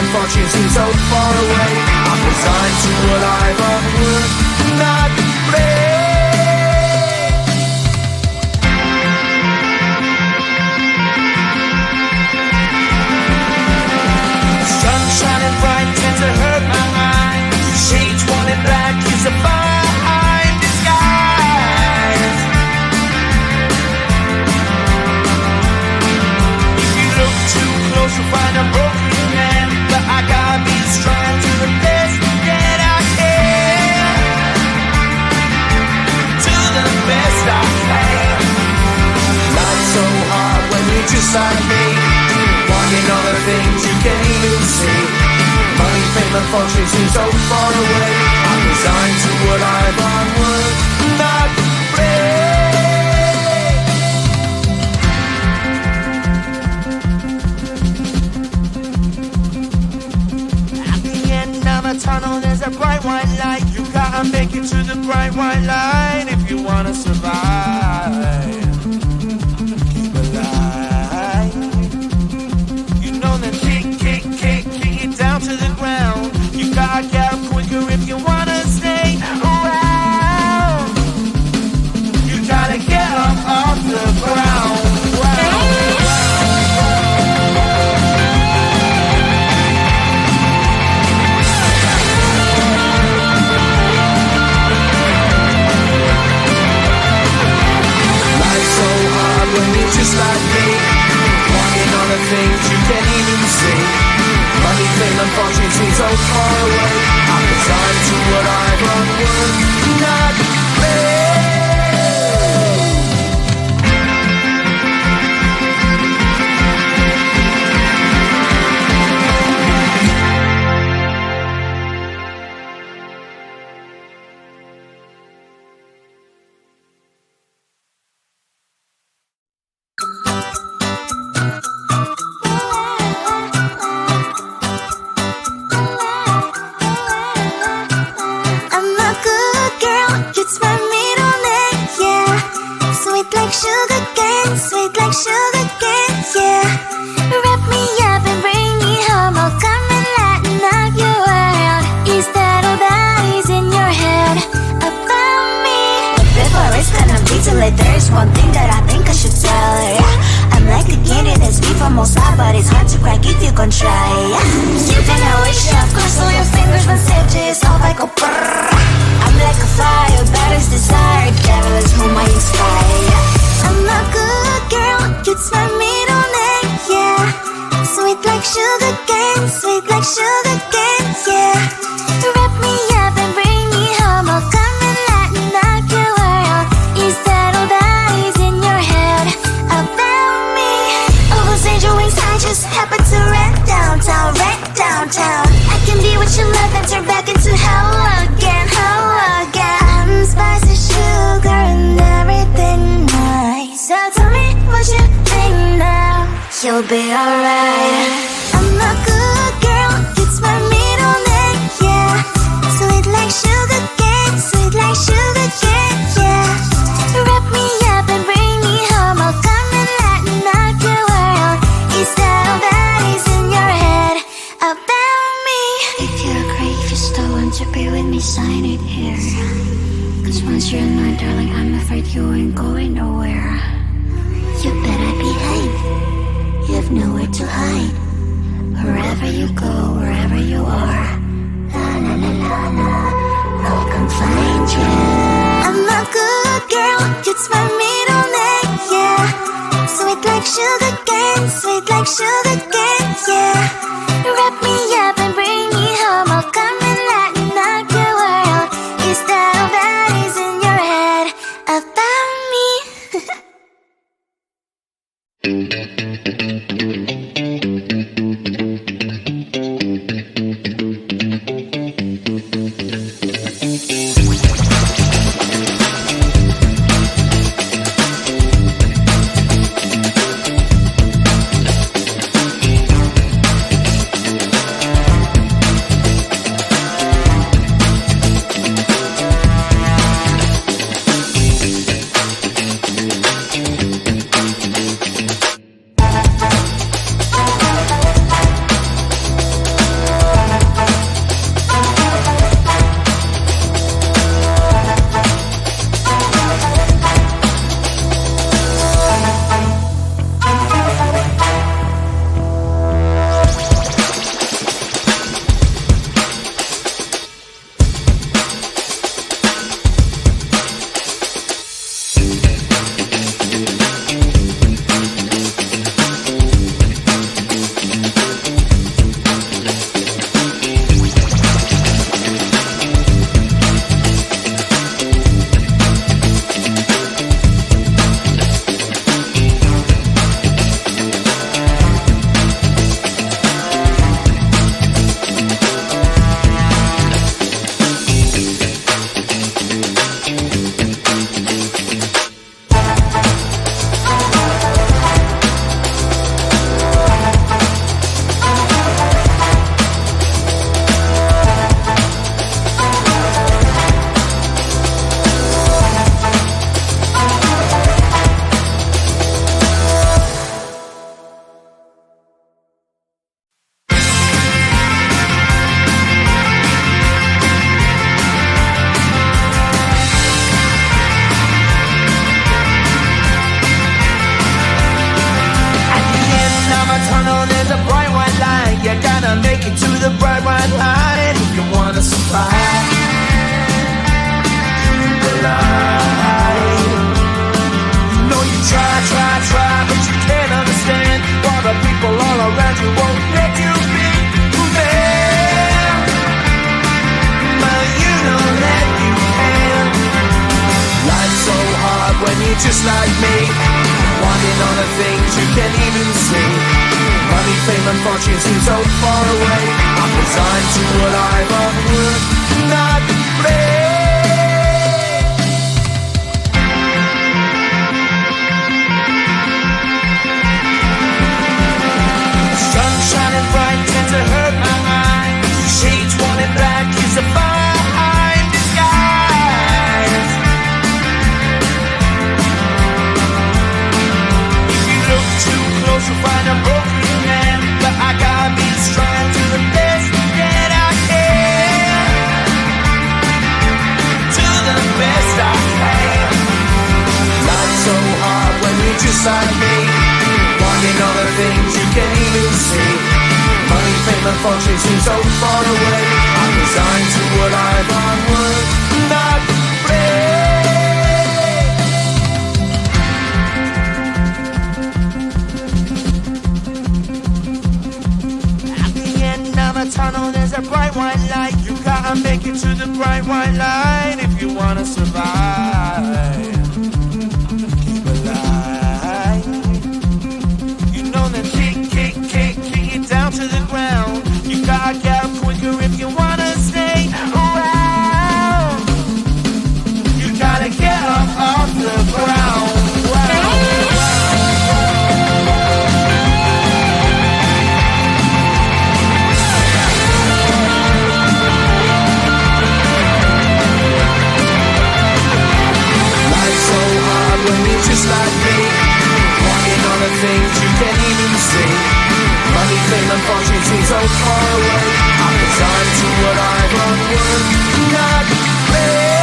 and fortune seem so far away. I'm resigned to what I've unworked, not play. Sun shining bright tends to hurt my mind. Shades worn in black is a fine disguise. If you look too close, you'll find a broken man. But I gotta be strong to the best that I can. To the best I can. Life's so hard when you're just like me, wanting all the things you can't even see. Money, fame and fortune seem so far away. I'm resigned to what I've unworked, not play. At the end of a tunnel there's a bright white light. You gotta make it to the bright white light if you wanna survive. Keep alive. You know that kick it down to the ground. You gotta get up quicker if you wanna stay around. You gotta get up off the ground. Life's so hard when you're just like me, wanting all the things you can't even see. Money, fame and fortune seem so far away. I'm resigned to what I've unworked, not play. There's one thing that I think I should tell her, yeah. I'm like a candy that's sweet from outside, but it's hard to crack if you can try, yeah. You can wish, of course, all your fingers when safety is off, I go brrrr. I'm like a fire, that is desire, devil is whom I inspire, yeah. I'm a good girl, it's my middle name, yeah. Sweet like sugar cane, yeah. Wrap me up and bring me home, I'll come and lighten up your world. Is that all that is in your head about me? Overstage your wings, I just happen to rent downtown. I can be what you love and turn back into hell again. I'm spicy sugar and everything nice. So tell me what you think now. You'll be alright. I'm a good girl, it's my middle name, yeah. Sweet like sugar cane, yeah. Wrap me up and bring me home, I'll come and lighten up your world. Is that all that is in your head about me? If you're great, if you still want to be with me, sign it here. Cause once you're not, darling, I'm afraid you ain't going nowhere. You better behave, you have nowhere to hide. Wherever you go, wherever you are, la la la la la, I'll come find you. I'm a good girl, it's my middle name, yeah. Sweet like sugar cane, yeah. Wrap me up and bring me home, I'll come and lighten up your world. Is that all that is in your head about me? to the bright white light if you wanna survive. The light. No, you try, but you can't understand why the people all around you won't let you be who they are. But you know that you can. Life's so hard when you're just like me, wanting all the things you can't even see. Money, fame, and fortune seem so far away. I'm resigned to what I've unworked, not play. Sun shining bright tends to hurt my eyes. Shades worn in black is a fine disguise. If you look too close, you'll find a broken man. But I gotta be strong to the best that I can. To the best I can. Life's so hard when you're just like me, wanting all the things you can't even see. Money, fame, and fortune seem so far away. I'm resigned to what I've unworked, not at the end of a tunnel, there's a bright white light. You gotta make it to the bright white light if you wanna survive. Keep alive. You know that kick it down to the ground. You gotta get up quicker if you wanna stay around. You gotta get up off the ground. Just like me, wanting all the things you can't even see. Money, fame, and fortune seem so far away. I'm resigned to what I've unworked, not play.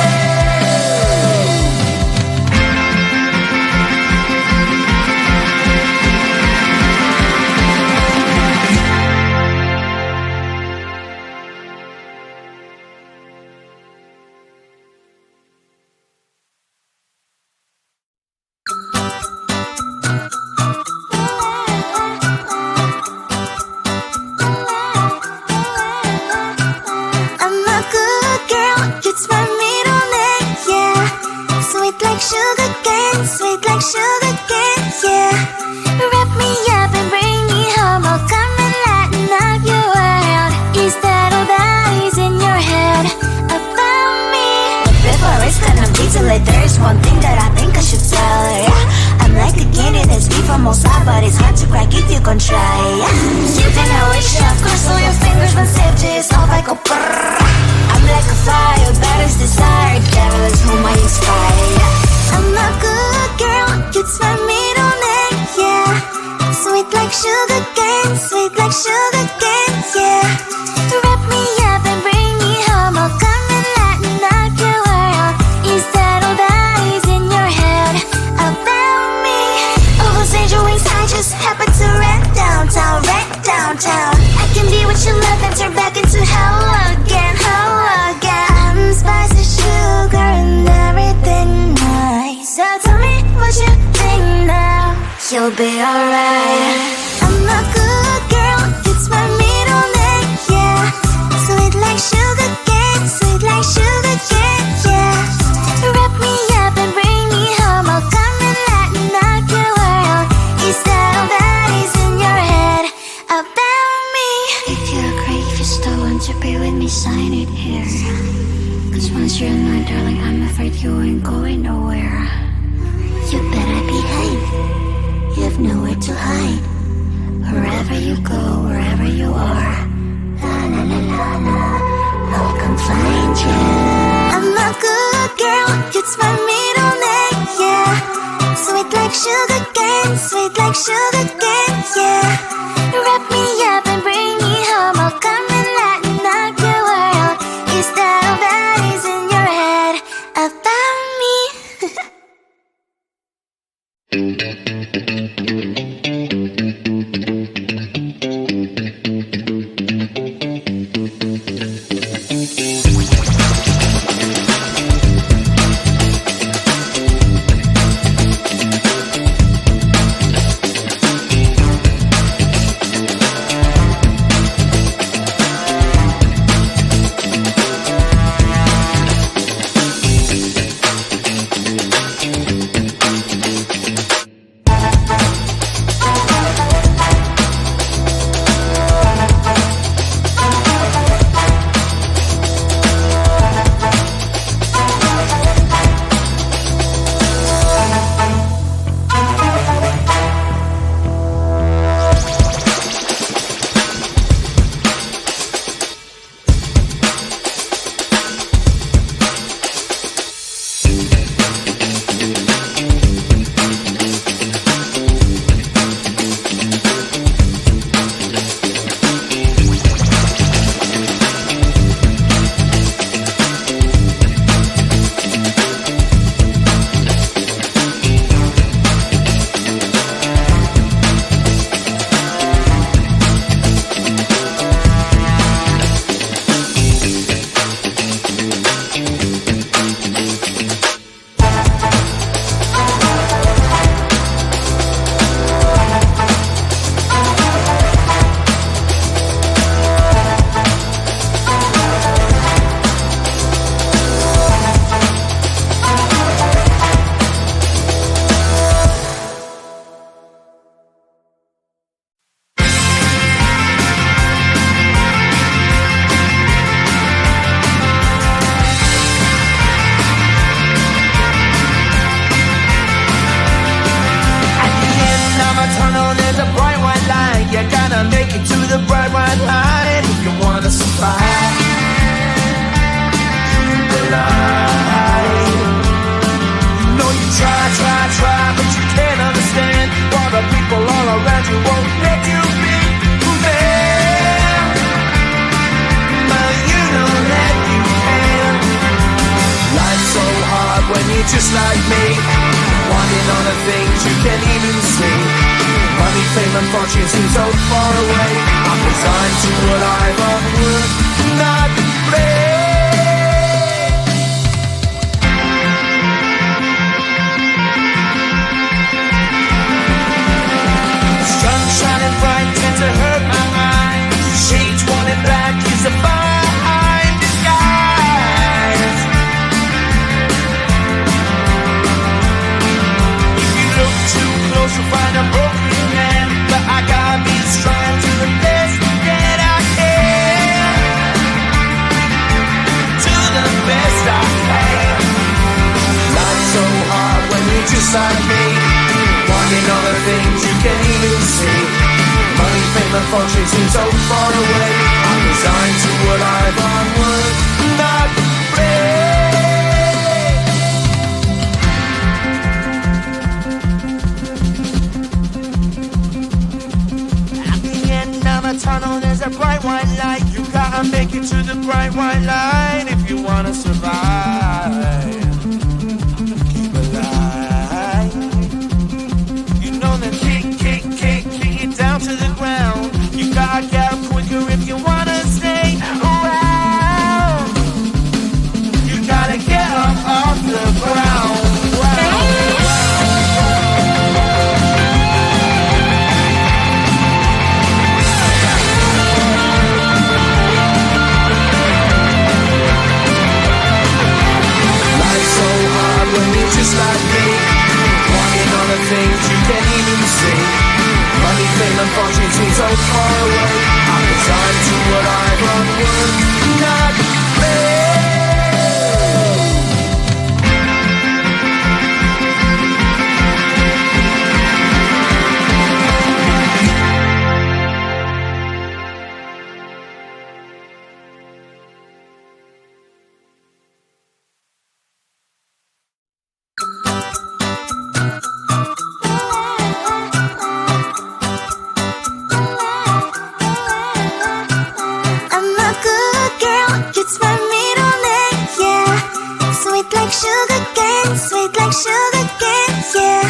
You'll be alright. I'm a good girl, it's my middle name, yeah. Sweet like sugar cane, sweet like sugar cane, yeah. Wrap me up and bring me home, I'll come and lighten up your world. Is that all that is in your head about me? If you're great, if you still want to be with me, sign it here. Cause once you're in line, darling, I'm afraid you ain't going nowhere. You better behave. You have nowhere to hide. Wherever you go, wherever you are, la la la la la, I'll come find you. I'm a good girl, it's my middle name, yeah. Sweet like sugar cane, sweet like sugar cane, yeah. Wrap me up and bring me home, I'll come and lighten up your world. Is that all that is in your head about me? you're just like me, wanting all the things you can't even see. Money, fame and fortune seem so far away. I'm resigned to what I've onward not play. Sun shining bright tends to hurt my mind. Shades worn in black is a fine disguise. If you look too close you'll find a broken man, but I gotta be strong to the best that I can. To the best I can. Life's so hard when you're just like me, wanting all the things you can't even see. Money, fame and fortune seem so far away. I'm resigned to what I've onward not play. At the end of a tunnel there's a bright white light. You gotta make it to the bright white light if you wanna survive. Keep alive. You know that kick it down to the ground. You gotta get up quicker if you wanna stay around. You gotta get up off the ground. Life's so hard when you're just like me, wanting all the things you can't even see. Money, fame and fortune seem so far away. I'm resigned to what I've onward not play. I'm a good girl, it's my middle name, yeah. Sweet like sugar cane, yeah.